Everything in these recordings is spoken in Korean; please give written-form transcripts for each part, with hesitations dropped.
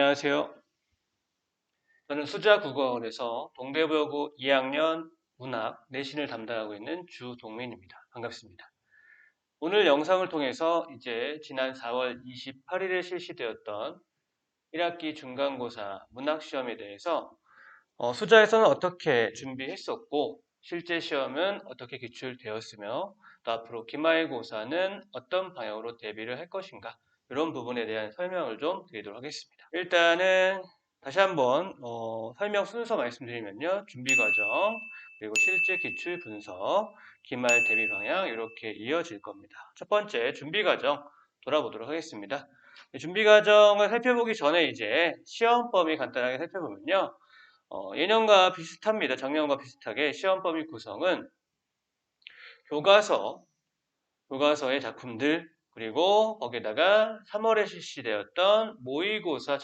안녕하세요. 저는 수자국어원에서 동대부여고 2학년 문학 내신을 담당하고 있는 주동민입니다. 반갑습니다. 오늘 영상을 통해서 이제 지난 4월 28일에 실시되었던 1학기 중간고사 문학시험에 대해서 수자에서는 어떻게 준비했었고 실제 시험은 어떻게 기출되었으며 또 앞으로 기말고사는 어떤 방향으로 대비를 할 것인가 이런 부분에 대한 설명을 좀 드리도록 하겠습니다. 일단은 다시 한번 설명 순서 말씀드리면요. 준비과정, 그리고 실제 기출 분석, 기말 대비 방향 이렇게 이어질 겁니다. 첫 번째 준비과정 돌아보도록 하겠습니다. 준비과정을 살펴보기 전에 이제 시험 범위 간단하게 살펴보면요. 예년과 비슷합니다. 작년과 비슷하게 시험 범위 구성은 교과서의 작품들 그리고 거기에다가 3월에 실시되었던 모의고사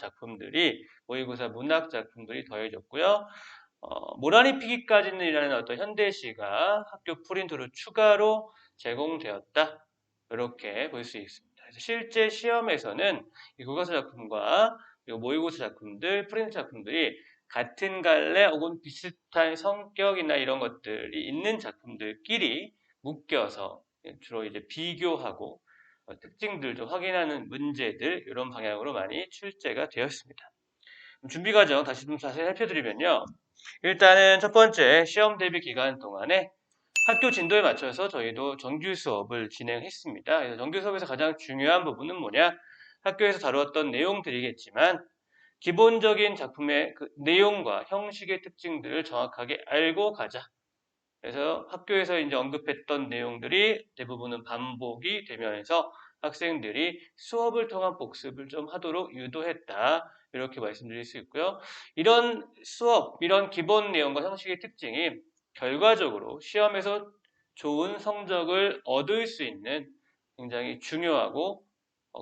모의고사 문학 작품들이 더해졌고요. 모라니 피기까지는이라는 어떤 현대시가 학교 프린트로 추가로 제공되었다. 이렇게 볼 수 있습니다. 그래서 실제 시험에서는 이 교과서 작품과 모의고사 작품들, 프린트 작품들이 같은 갈래 혹은 비슷한 성격이나 이런 것들이 있는 작품들끼리 묶여서 주로 이제 비교하고 특징들 좀 확인하는 문제들 이런 방향으로 많이 출제가 되었습니다. 준비 과정 다시 좀 자세히 살펴드리면요. 일단은 첫 번째 시험 대비 기간 동안에 학교 진도에 맞춰서 저희도 정규 수업을 진행했습니다. 그래서 정규 수업에서 가장 중요한 부분은 뭐냐? 학교에서 다루었던 내용들이겠지만 기본적인 작품의 그 내용과 형식의 특징들을 정확하게 알고 가자. 그래서 학교에서 이제 언급했던 내용들이 대부분은 반복이 되면서 학생들이 수업을 통한 복습을 좀 하도록 유도했다. 이렇게 말씀드릴 수 있고요. 이런 수업, 이런 기본 내용과 형식의 특징이 결과적으로 시험에서 좋은 성적을 얻을 수 있는 굉장히 중요하고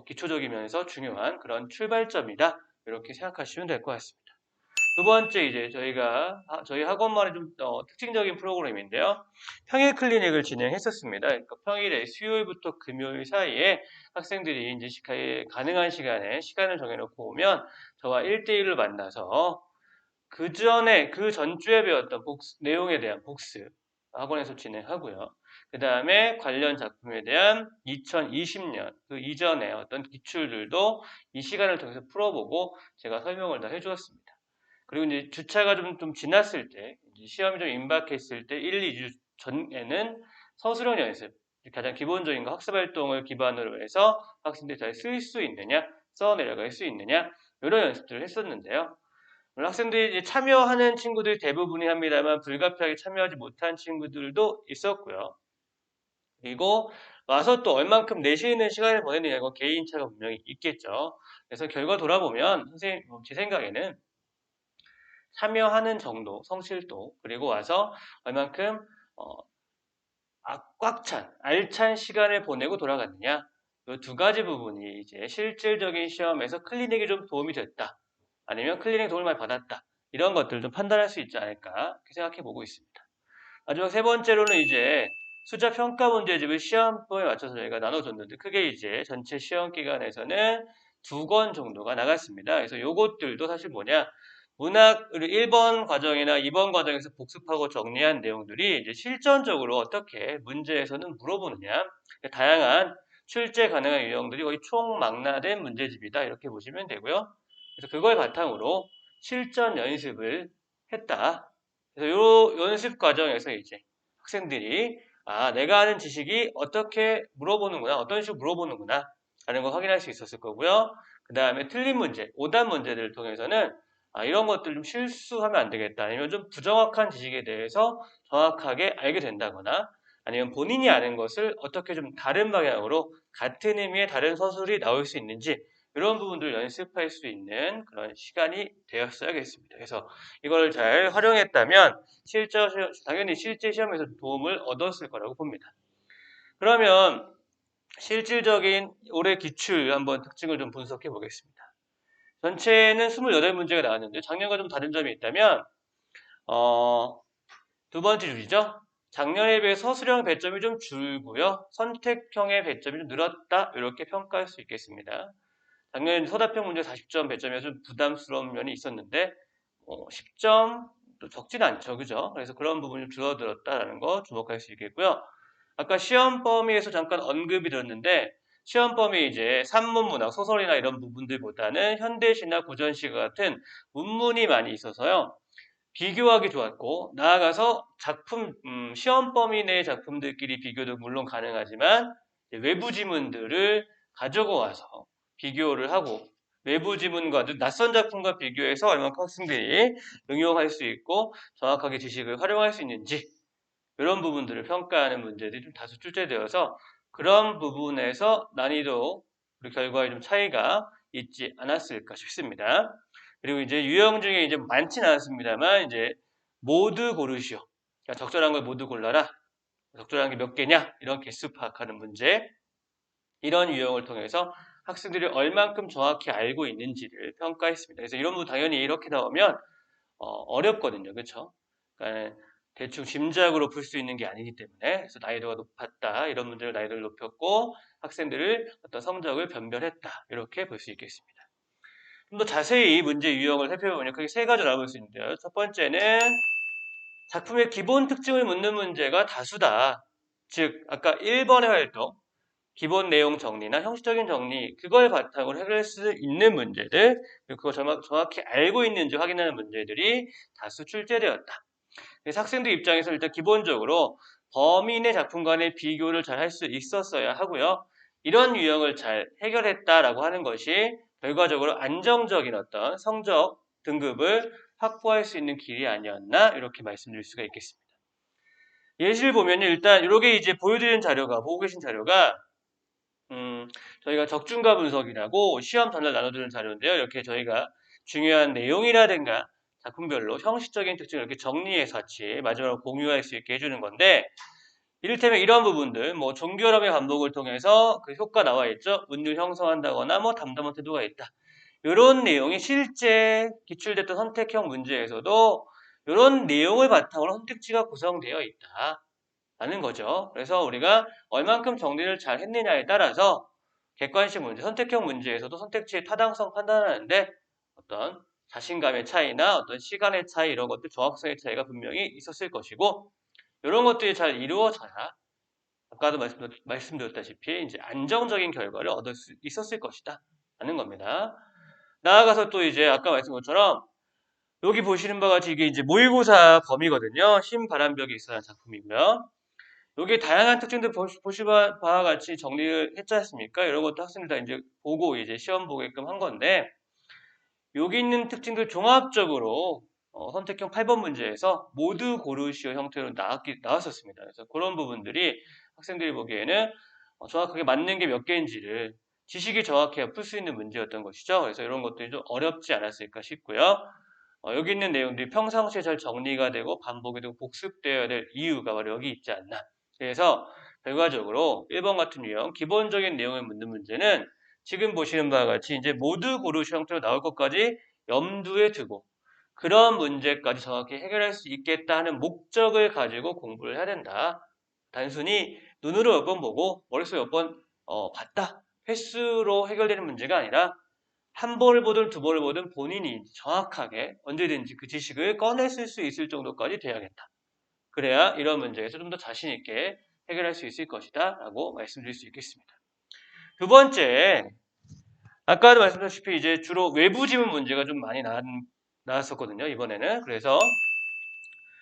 기초적이면서 중요한 그런 출발점이다. 이렇게 생각하시면 될 것 같습니다. 두 번째 이제 저희 학원만의 좀 특징적인 프로그램인데요. 평일 클리닉을 진행했었습니다. 그러니까 평일에 수요일부터 금요일 사이에 학생들이 이제 가능한 시간에 시간을 정해놓고 오면 저와 1대1로 만나서 그 전주에 배웠던 내용에 대한 복습 학원에서 진행하고요. 그 다음에 관련 작품에 대한 2020년 그 이전에 어떤 기출들도 이 시간을 통해서 풀어보고 제가 설명을 다 해주었습니다. 그리고 이제 주차가 좀 지났을 때, 시험이 좀 임박했을 때 1, 2주 전에는 서술형 연습, 가장 기본적인 거 학습 활동을 기반으로 해서 학생들이 잘 쓸 수 있느냐, 써 내려갈 수 있느냐, 이런 연습들을 했었는데요. 물론 학생들이 이제 참여하는 친구들이 대부분이 합니다만 불가피하게 참여하지 못한 친구들도 있었고요. 그리고 와서 또 얼만큼 내쉬는 시간을 보내느냐, 이거 개인차가 분명히 있겠죠. 그래서 결과 돌아보면 선생님, 제 생각에는 참여하는 정도, 성실도, 그리고 와서 얼만큼 꽉 찬, 알찬 시간을 보내고 돌아갔느냐. 이 두 가지 부분이 이제 실질적인 시험에서 클리닉이 좀 도움이 됐다. 아니면 클리닉 도움을 많이 받았다. 이런 것들 좀 판단할 수 있지 않을까 이렇게 생각해 보고 있습니다. 마지막 세 번째로는 이제 수자 평가 문제집을 시험표에 맞춰서 저희가 나눠줬는데 크게 이제 전체 시험 기간에서는 2권 정도가 나갔습니다. 그래서 요것들도 사실 뭐냐 문학 1번 과정이나 2번 과정에서 복습하고 정리한 내용들이 이제 실전적으로 어떻게 문제에서는 물어보느냐 다양한 출제 가능한 유형들이 거의 총망라된 문제집이다 이렇게 보시면 되고요. 그래서 그걸 바탕으로 실전 연습을 했다. 그래서 이 연습 과정에서 이제 학생들이 내가 아는 지식이 어떻게 물어보는구나, 어떤 식으로 물어보는구나 라는 걸 확인할 수 있었을 거고요. 그 다음에 틀린 문제, 오답 문제들을 통해서는 이런 것들 좀 실수하면 안 되겠다. 아니면 좀 부정확한 지식에 대해서 정확하게 알게 된다거나 아니면 본인이 아는 것을 어떻게 좀 다른 방향으로 같은 의미의 다른 서술이 나올 수 있는지 이런 부분들을 연습할 수 있는 그런 시간이 되었어야겠습니다. 그래서 이걸 잘 활용했다면 당연히 실제 시험에서 도움을 얻었을 거라고 봅니다. 그러면 실질적인 올해 기출 한번 특징을 좀 분석해 보겠습니다. 전체는 28문제가 나왔는데 작년과 좀 다른 점이 있다면 두 번째 줄이죠. 작년에 비해 서술형 배점이 좀 줄고요. 선택형의 배점이 좀 늘었다. 이렇게 평가할 수 있겠습니다. 작년에 서답형 문제 40점, 100점이어서 좀 부담스러운 면이 있었는데 10점 또 적진 않죠, 그죠? 그래서 그런 부분이 좀 줄어들었다라는 거 주목할 수 있겠고요. 아까 시험 범위에서 잠깐 언급이 들었는데 시험 범위 이제 산문 문학, 소설이나 이런 부분들보다는 현대시나 고전시 같은 문문이 많이 있어서요. 비교하기 좋았고 나아가서 작품 시험 범위 내 작품들끼리 비교도 물론 가능하지만 외부 지문들을 가지고 와서 비교를 하고 외부 지문과 낯선 작품과 비교해서 얼마큼 학생들이 응용할 수 있고 정확하게 지식을 활용할 수 있는지 이런 부분들을 평가하는 문제들이 좀 다소 출제되어서 그런 부분에서 난이도 그리고 결과에 좀 차이가 있지 않았을까 싶습니다. 그리고 이제 유형 중에 이제 많지는 않습니다만 이제 모두 고르시오. 그러니까 적절한 걸 모두 골라라. 적절한 게 몇 개냐? 이런 개수 파악하는 문제. 이런 유형을 통해서 학생들이 얼만큼 정확히 알고 있는지를 평가했습니다. 그래서 이런 부분 당연히 이렇게 나오면 어렵거든요. 그렇죠? 그러니까 대충 짐작으로 풀 수 있는 게 아니기 때문에 그래서 난이도가 높았다. 이런 문제를 난이도를 높였고 학생들을 어떤 성적을 변별했다. 이렇게 볼 수 있겠습니다. 좀 더 자세히 문제 유형을 살펴보면 크게 세 가지로 나눠볼 수 있는데요. 첫 번째는 작품의 기본 특징을 묻는 문제가 다수다. 즉 아까 1번의 활동, 기본 내용 정리나 형식적인 정리 그걸 바탕으로 해결할 수 있는 문제들 그리고 그걸 정확히 알고 있는지 확인하는 문제들이 다수 출제되었다. 그래서 학생들 입장에서 일단 기본적으로 범인의 작품 간의 비교를 잘 할 수 있었어야 하고요. 이런 유형을 잘 해결했다라고 하는 것이 결과적으로 안정적인 어떤 성적 등급을 확보할 수 있는 길이 아니었나 이렇게 말씀드릴 수가 있겠습니다. 예시를 보면 일단 이렇게 이제 보여드리는 자료가 보고 계신 자료가 저희가 적중가 분석이라고 시험 전날 나눠주는 자료인데요. 이렇게 저희가 중요한 내용이라든가 작품별로 형식적인 특징을 이렇게 정리해서 같이 마지막으로 공유할 수 있게 해주는 건데 이를테면 이런 부분들 뭐 종결함의 반복을 통해서 그 효과 나와 있죠. 운율 형성한다거나 뭐 담담한 태도가 있다. 이런 내용이 실제 기출됐던 선택형 문제에서도 이런 내용을 바탕으로 선택지가 구성되어 있다. 라는 거죠. 그래서 우리가 얼만큼 정리를 잘 했느냐에 따라서 객관식 문제, 선택형 문제에서도 선택지의 타당성 판단하는데 어떤 자신감의 차이나 어떤 시간의 차이 이런 것들 정확성의 차이가 분명히 있었을 것이고 이런 것들이 잘 이루어져야 아까도 말씀드렸다시피 이제 안정적인 결과를 얻을 수 있었을 것이다 라는 겁니다. 나아가서 또 이제 아까 말씀드린 것처럼 여기 보시는 바와 같이 이게 이제 모의고사 범위거든요. 신바람벽에 있어야 하는 작품이고요. 여기 다양한 특징들 보시 바와 같이 정리를 했지 않습니까? 이런 것도 학생들 다 이제 보고 이제 시험 보게끔 한 건데 여기 있는 특징들 종합적으로 선택형 8번 문제에서 모두 고르시오 형태로 나왔었습니다. 그래서 그런 부분들이 학생들이 보기에는 정확하게 맞는 게 몇 개인지를 지식이 정확해야 풀 수 있는 문제였던 것이죠. 그래서 이런 것들이 좀 어렵지 않았을까 싶고요. 여기 있는 내용들이 평상시에 잘 정리가 되고 반복이 되고 복습되어야 될 이유가 바로 여기 있지 않나. 그래서 결과적으로 1번 같은 유형 기본적인 내용을 묻는 문제는 지금 보시는 바와 같이 이제 모두 고르시 형태로 나올 것까지 염두에 두고 그런 문제까지 정확히 해결할 수 있겠다 하는 목적을 가지고 공부를 해야 된다. 단순히 눈으로 몇 번 보고 머릿속에 몇 번 봤다. 횟수로 해결되는 문제가 아니라 한 번을 보든 두 번을 보든 본인이 정확하게 언제든지 그 지식을 꺼냈을 수 있을 정도까지 돼야겠다. 그래야 이런 문제에서 좀 더 자신 있게 해결할 수 있을 것이다 라고 말씀드릴 수 있겠습니다. 두 번째, 아까도 말씀드렸다시피 이제 주로 외부 지문 문제가 좀 많이 나왔었거든요, 이번에는. 그래서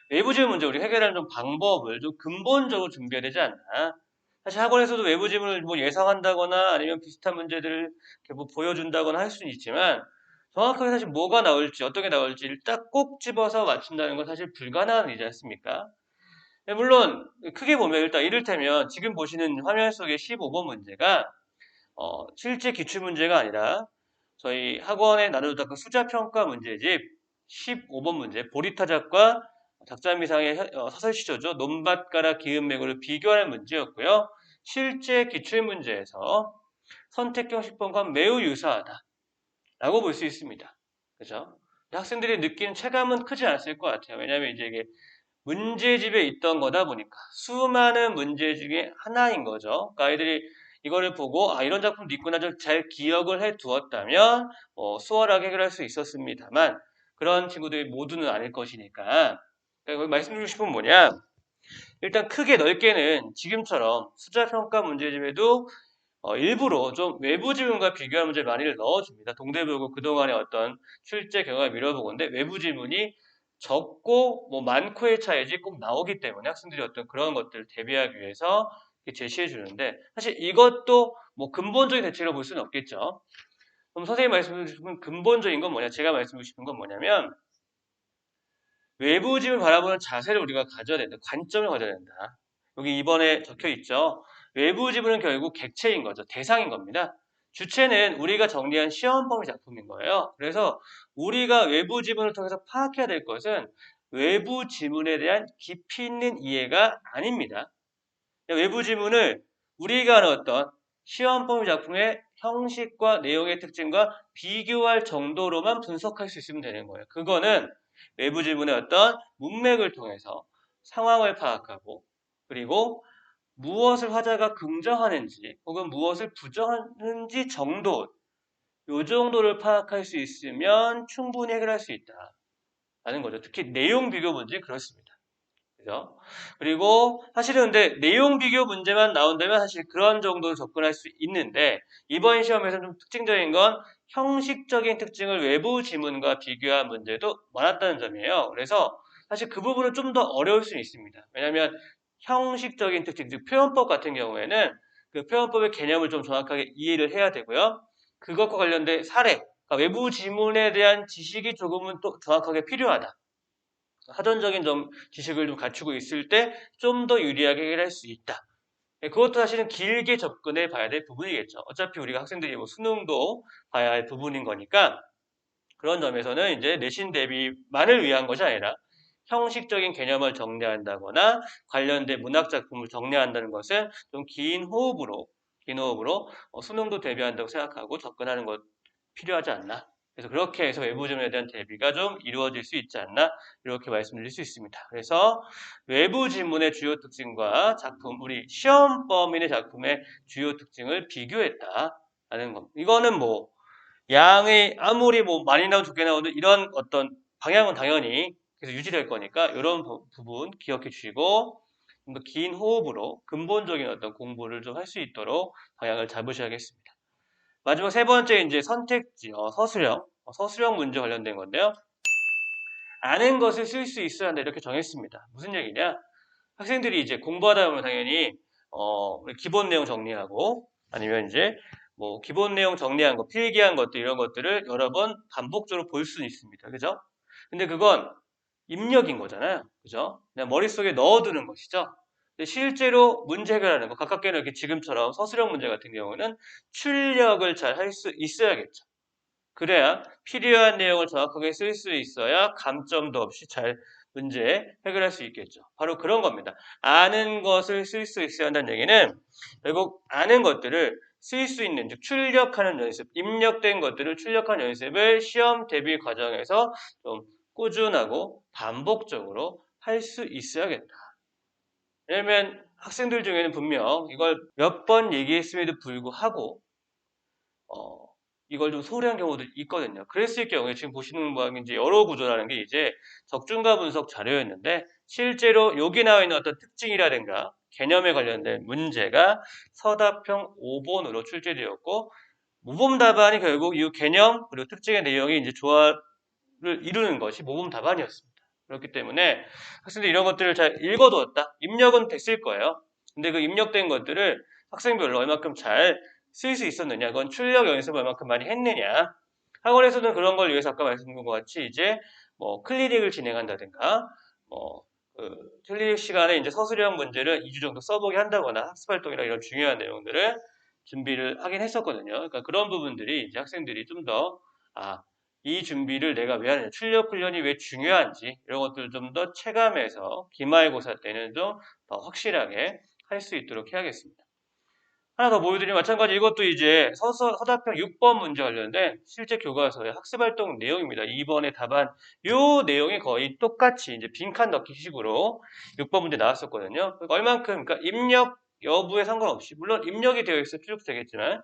외부 지문 문제 우리 해결하는 좀 방법을 좀 근본적으로 준비해야 되지 않나. 사실 학원에서도 외부 지문을 뭐 예상한다거나 아니면 비슷한 문제들을 이렇게 뭐 보여준다거나 할 수는 있지만 정확하게 사실 뭐가 나올지 어떤 게 나올지를 딱 꼭 집어서 맞춘다는 건 사실 불가능한 일이지 않습니까? 물론 크게 보면 일단 이를테면 지금 보시는 화면 속의 15번 문제가 실제 기출문제가 아니라 저희 학원에 나눠줬던 그 수자평가 문제집 15번 문제 보리타작과 작자미상의 사설시조죠. 논밭가락 기읍맥으로 비교하는 문제였고요. 실제 기출문제에서 선택형 10번과 매우 유사하다 라고 볼 수 있습니다. 그죠? 학생들이 느끼는 체감은 크지 않았을 것 같아요. 왜냐하면 이제 이게 문제집에 있던 거다 보니까 수많은 문제 중에 하나인 거죠. 그러니까 아이들이 이거를 보고 아 이런 작품도 있구나 좀 잘 기억을 해 두었다면 수월하게 해결할 수 있었습니다만 그런 친구들이 모두는 아닐 것이니까 그러니까 말씀드리고 싶은 건 뭐냐 일단 크게 넓게는 지금처럼 숫자평가 문제집에도 일부러 좀 외부 지문과 비교할 문제를 많이 넣어줍니다. 동대별고 그동안의 어떤 출제 경험을 밀어보건데 외부 지문이 적고 뭐 많고의 차이지 꼭 나오기 때문에 학생들이 어떤 그런 것들을 대비하기 위해서 제시해 주는데 사실 이것도 뭐 근본적인 대책이라고 볼 수는 없겠죠. 그럼 선생님이 말씀해 주신 근본적인 건 뭐냐? 제가 말씀드리고 싶은 건 뭐냐면 외부 지문을 바라보는 자세를 우리가 가져야 된다. 관점을 가져야 된다. 여기 이번에 적혀 있죠. 외부 지문은 결국 객체인 거죠. 대상인 겁니다. 주체는 우리가 정리한 시험 범위 작품인 거예요. 그래서 우리가 외부 지문을 통해서 파악해야 될 것은 외부 지문에 대한 깊이 있는 이해가 아닙니다. 외부 지문을 우리가 아는 어떤 시험 범위 작품의 형식과 내용의 특징과 비교할 정도로만 분석할 수 있으면 되는 거예요. 그거는 외부 지문의 어떤 문맥을 통해서 상황을 파악하고 그리고 무엇을 화자가 긍정하는지 혹은 무엇을 부정하는지 정도 요 정도를 파악할 수 있으면 충분히 해결할 수 있다라는 거죠. 특히 내용 비교 문제 그렇습니다. 그죠? 그리고 사실은 근데 내용 비교 문제만 나온다면 사실 그런 정도로 접근할 수 있는데 이번 시험에서는 좀 특징적인 건 형식적인 특징을 외부 지문과 비교한 문제도 많았다는 점이에요. 그래서 사실 그 부분은 좀 더 어려울 수 있습니다. 왜냐하면 형식적인 특징, 즉 표현법 같은 경우에는 그 표현법의 개념을 좀 정확하게 이해를 해야 되고요. 그것과 관련된 사례, 그러니까 외부 지문에 대한 지식이 조금은 또 정확하게 필요하다. 사전적인 지식을 좀 갖추고 있을 때 좀 더 유리하게 해결할 수 있다. 그것도 사실은 길게 접근해 봐야 될 부분이겠죠. 어차피 우리가 학생들이 뭐 수능도 봐야 할 부분인 거니까 그런 점에서는 이제 내신 대비만을 위한 것이 아니라 형식적인 개념을 정리한다거나 관련된 문학 작품을 정리한다는 것은 좀 긴 호흡으로 수능도 대비한다고 생각하고 접근하는 것 필요하지 않나. 그래서 그렇게 해서 외부 지문에 대한 대비가 좀 이루어질 수 있지 않나 이렇게 말씀드릴 수 있습니다. 그래서 외부 지문의 주요 특징과 작품, 우리 시험 범인의 작품의 주요 특징을 비교했다라는 겁니다. 이거는 뭐 양이 아무리 뭐 많이 나오든 적게 나오든 이런 어떤 방향은 당연히 계속 유지될 거니까 이런 부분 기억해 주시고 좀 더 긴 호흡으로 근본적인 어떤 공부를 좀 할 수 있도록 방향을 잡으셔야겠습니다. 마지막 세 번째 이제 선택지, 서술형 문제 관련된 건데요. 아는 것을 쓸 수 있어야 한다 이렇게 정했습니다. 무슨 얘기냐? 학생들이 이제 공부하다 보면 당연히 기본 내용 정리하고 아니면 이제 뭐 기본 내용 정리한 거, 필기한 것들 이런 것들을 여러 번 반복적으로 볼 수는 있습니다. 그죠? 근데 그건 입력인 거잖아요. 그죠? 그냥 머릿속에 넣어두는 것이죠. 근데 실제로 문제 해결하는 거, 가깝게는 이렇게 지금처럼 서술형 문제 같은 경우는 출력을 잘 할 수 있어야겠죠. 그래야 필요한 내용을 정확하게 쓸 수 있어야 감점도 없이 잘 문제 해결할 수 있겠죠. 바로 그런 겁니다. 아는 것을 쓸 수 있어야 한다는 얘기는 결국 아는 것들을 쓸 수 있는, 즉 출력하는 연습, 입력된 것들을 출력하는 연습을 시험 대비 과정에서 좀 꾸준하고 반복적으로 할 수 있어야겠다. 왜냐면 학생들 중에는 분명 이걸 몇 번 얘기했음에도 불구하고 어, 이걸 좀 소홀히 한 경우도 있거든요. 그랬을 경우에 지금 보시는 바와 이제 여러 구조라는 게 이제 적중가 분석 자료였는데 실제로 여기 나와 있는 어떤 특징이라든가 개념에 관련된 문제가 서답형 5번으로 출제되었고 모범 답안이 결국 이 개념 그리고 특징의 내용이 이제 조화를 이루는 것이 모범 답안이었습니다. 그렇기 때문에 학생들이 이런 것들을 잘 읽어두었다. 입력은 됐을 거예요. 근데 그 입력된 것들을 학생별로 얼마큼 잘 쓸 수 있었느냐, 그건 출력 연습을 얼마큼 많이 했느냐. 학원에서는 그런 걸 위해서 아까 말씀드린 것 같이 이제 뭐 클리닉을 진행한다든가, 클리닉 시간에 이제 서술형 문제를 2주 정도 써보게 한다거나 학습활동이나 이런 중요한 내용들을 준비를 하긴 했었거든요. 그러니까 그런 부분들이 이제 학생들이 좀 더, 이 준비를 내가 왜 하느냐, 출력 훈련이 왜 중요한지 이런 것들을 좀 더 체감해서 기말고사 때는 좀 더 확실하게 할 수 있도록 해야겠습니다. 하나 더 보여드리면 마찬가지 이것도 이제 서답형 6번 문제 관련된 실제 교과서의 학습활동 내용입니다. 2번의 답안 요 내용이 거의 똑같이 이제 빈칸 넣기 식으로 6번 문제 나왔었거든요. 그러니까 얼만큼 그러니까 입력 여부에 상관없이 물론 입력이 되어 있어 출력되겠지만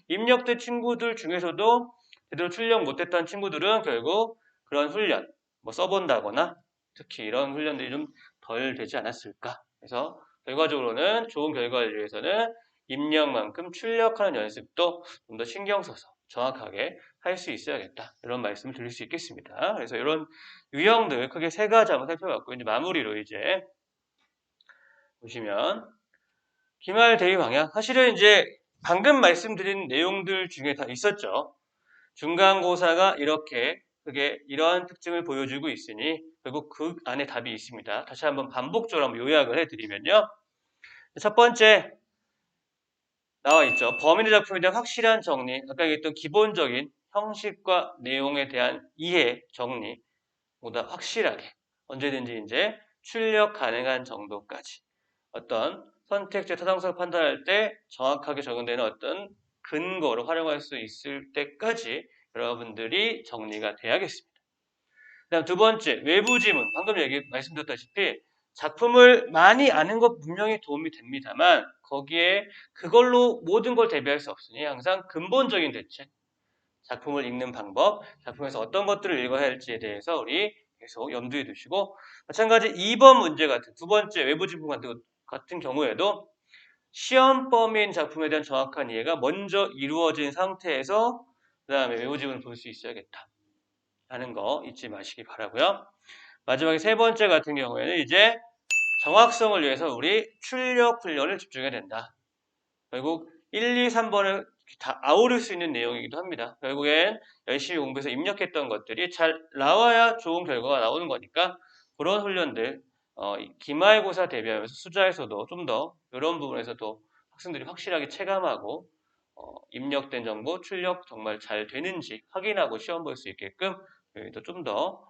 입력된 친구들 중에서도 제대로 출력 못했던 친구들은 결국 그런 훈련 뭐 써본다거나 특히 이런 훈련들이 좀 덜 되지 않았을까. 그래서 결과적으로는 좋은 결과를 위해서는 입력만큼 출력하는 연습도 좀 더 신경 써서 정확하게 할 수 있어야겠다. 이런 말씀을 드릴 수 있겠습니다. 그래서 이런 유형들 크게 세 가지 한번 살펴봤고 이제 마무리로 이제 보시면 기말 대비 방향 사실은 이제 방금 말씀드린 내용들 중에 다 있었죠. 중간고사가 이렇게 그게 이러한 특징을 보여주고 있으니 결국 그 안에 답이 있습니다. 다시 한번 반복적으로 한번 요약을 해드리면요. 첫 번째 나와 있죠. 범인의 작품에 대한 확실한 정리, 아까 얘기했던 기본적인 형식과 내용에 대한 이해, 정리 보다 확실하게 언제든지 이제 출력 가능한 정도까지 어떤 선택지의 타당성을 판단할 때 정확하게 적용되는 어떤 근거로 활용할 수 있을 때까지 여러분들이 정리가 돼야겠습니다. 그다음 두 번째, 외부 지문. 방금 말씀드렸다시피 작품을 많이 아는 것 분명히 도움이 됩니다만 거기에 그걸로 모든 걸 대비할 수 없으니 항상 근본적인 대책, 작품을 읽는 방법, 작품에서 어떤 것들을 읽어야 할지에 대해서 우리 계속 염두에 두시고 마찬가지 2번 문제 같은 두 번째 외부 지문 같은 경우에도 시험 범위인 작품에 대한 정확한 이해가 먼저 이루어진 상태에서 그 다음에 외부 지문을 볼 수 있어야겠다 하는 거 잊지 마시기 바라고요. 마지막에 세 번째 같은 경우에는 이제 정확성을 위해서 우리 출력 훈련을 집중해야 된다. 결국 1, 2, 3번을 다 아우를 수 있는 내용이기도 합니다. 결국엔 열심히 공부해서 입력했던 것들이 잘 나와야 좋은 결과가 나오는 거니까 그런 훈련들 기말고사 대비하면서 수자에서도 좀 더 이런 부분에서도 학생들이 확실하게 체감하고 입력된 정보, 출력 정말 잘 되는지 확인하고 시험 볼 수 있게끔 저희도 좀 더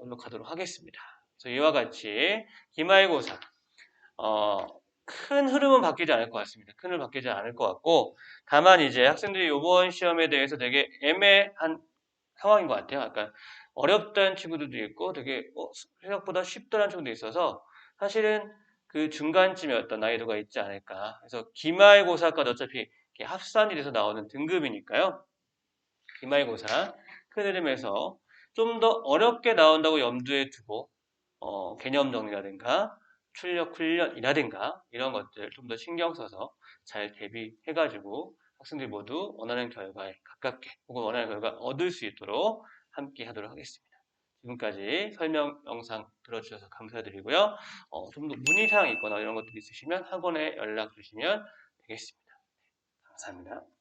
노력하도록 하겠습니다. 그래서 이와 같이 기말고사 큰 흐름은 바뀌지 않을 것 같습니다. 큰 흐름은 바뀌지 않을 것 같고 다만 이제 학생들이 이번 시험에 대해서 되게 애매한 상황인 것 같아요. 약간 어렵다는 친구들도 있고 되게 생각보다 쉽다는 친구도 있어서 사실은 그 중간쯤에 어떤 난이도가 있지 않을까. 그래서 기말고사까지 어차피 이렇게 합산이 돼서 나오는 등급이니까요. 기말고사 큰 흐름에서 좀 더 어렵게 나온다고 염두에 두고 개념 정리라든가 출력 훈련이라든가 이런 것들 좀 더 신경 써서 잘 대비해가지고 학생들이 모두 원하는 결과에 가깝게 혹은 원하는 결과 얻을 수 있도록 함께 하도록 하겠습니다. 지금까지 설명 영상 들어주셔서 감사드리고요. 좀 더 문의사항이 있거나 이런 것들이 있으시면 학원에 연락 주시면 되겠습니다. 감사합니다.